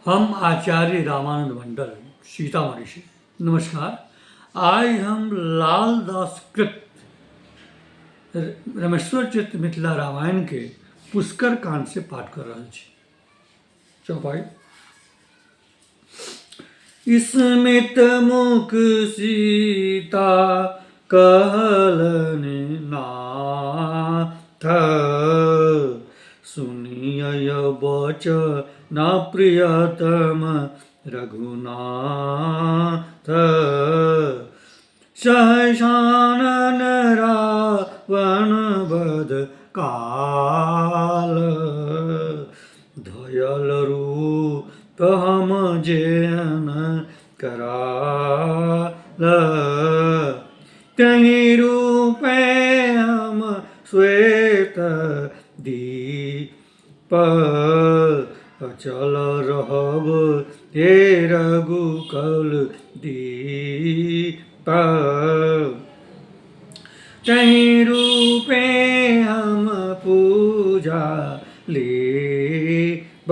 हम आचार्य रामानंद मंडल सीतामढ़ी से। नमस्कार। आज हम लाल दास कृत रमेश्वर चित्त मिथिला रामायण के पुष्कर कांड से पाठ कर रहे हैं। चौपाई। स्मित मुख सीता कहलनि नाथ, सुनिय बचन प्रियतम रघुनाथ। सहसानन रावण वध काल, धयल रूप हम जेन कराल। तहि रूपे हम श्वेत दीप, अचल रहब हे रघुकुल दीप। तहि रूपे हम पूजा लेब,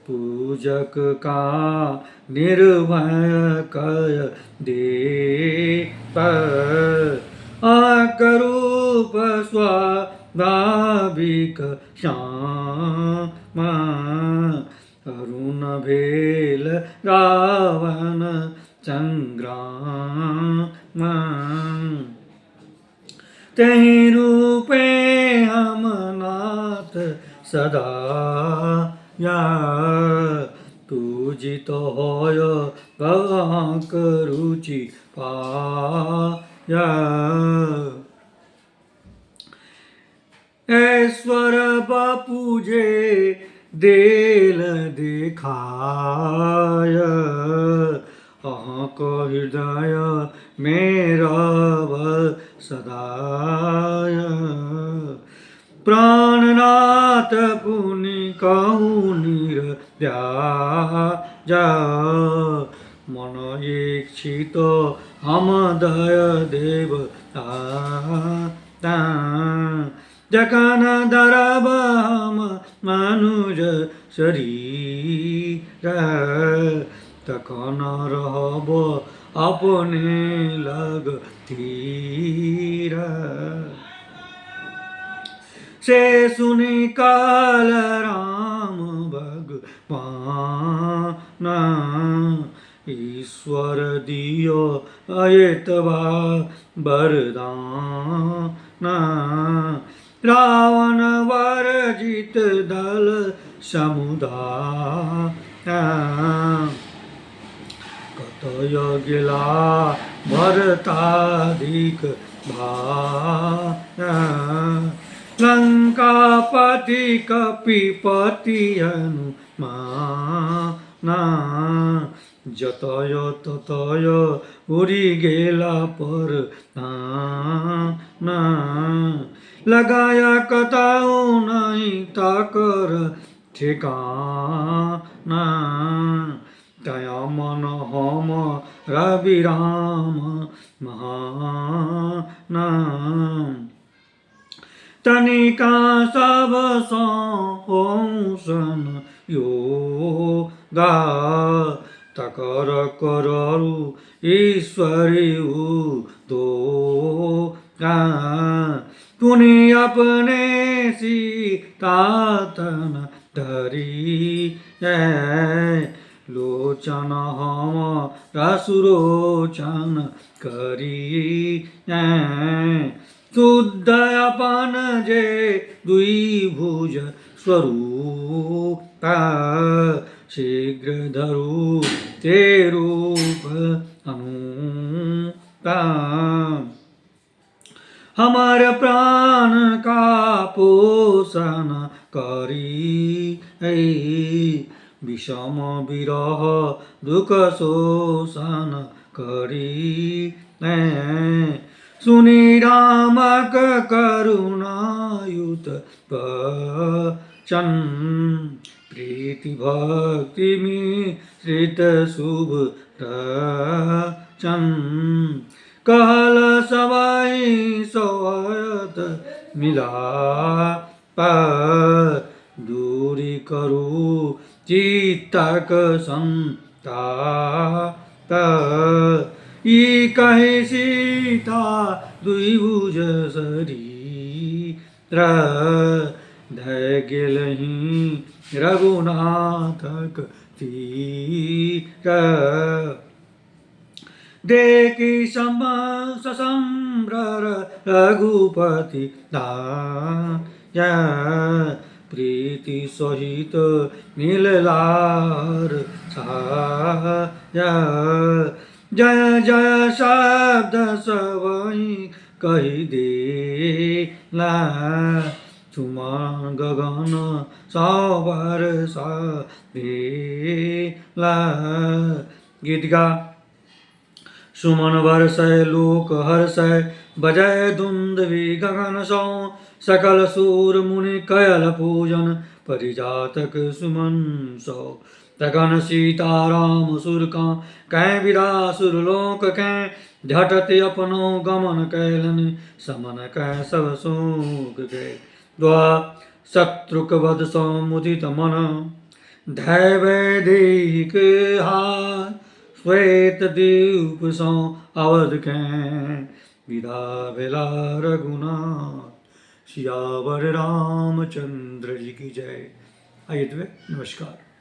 पूजक का निर्भय कय देब। आकरूप स्वाभाविक श्याम, अरुण भेल रावण संग्राम। तहि रूपे हम नाथ सदा या, पूजित होय भवांक रुचि पाया। ऐश्वर बापूजे देल दिखाय, अहाँक हृदय मेरा सदाय। प्राणनाथ पुनि कहूँ निर्व्याज, मन इच्छित हम दय देव दाता। जखन धरब हम मनुज शरीर, तखन रहब अपने लग तीर। से सुनि काल राम भगवान, ईश्वर दियो अयतबा वरदान। रावण वर्जित दल समुदाय, कतय गेला भरताधिक भाय। लंकापति कपिपति हनुमान, जतय ततय उड़ि गेला पर लगाया कतहु नहीं ताकर ठिकाना। तया मन हम रविराम महाना, तनिका सब संसन योगा। तकर करु ईश्वरी उदोगा, पुनि अपने सीतातन धरी। लोचन हम रसुरोचन करी, शुद्ध अपन जे द्विभुज स्वरूप। शीघ्र धरु ते रूप अनूप, हमार प्राण का पोषण करी। विषम विरह दुख शोषण करी। सुनि रामक करुणायुत वचन, प्रीति भक्ति मिश्रित शुभ रचन। कहल सवाई सोयत मिलाप, दूर पूरी करू चित्तक संताप। ई कहे सीता द्विभुज शरीर, धय गेलहि रघुनाथक तीर। देखि ससम्भ्रर रघुपति धाया, प्रीति सहित मिललार छाया। जय जय शब्द सबहि कहि देला, सुमन गगन सौ बरसा भेला। गीत गा। सुमन बरसै लोक हर्षै, बजै धुंधवी गगन सौ। सकल सूर मुनि कयल पूजन, परिजातक सुमन सौ। तखन सीताराम सुर कै विदा सुरलोक कै, झटति अपनो गमन कैलनि, समन कै सब शोक गए। द्वा शत्रुक वध सौ मुदित मन, धय वैदेहिक हार। श्वेत द्वीप सौ अवध कै, विदा भेला रघुनाथ। सियावर रामचंद्र जी की जय। आइए नमस्कार।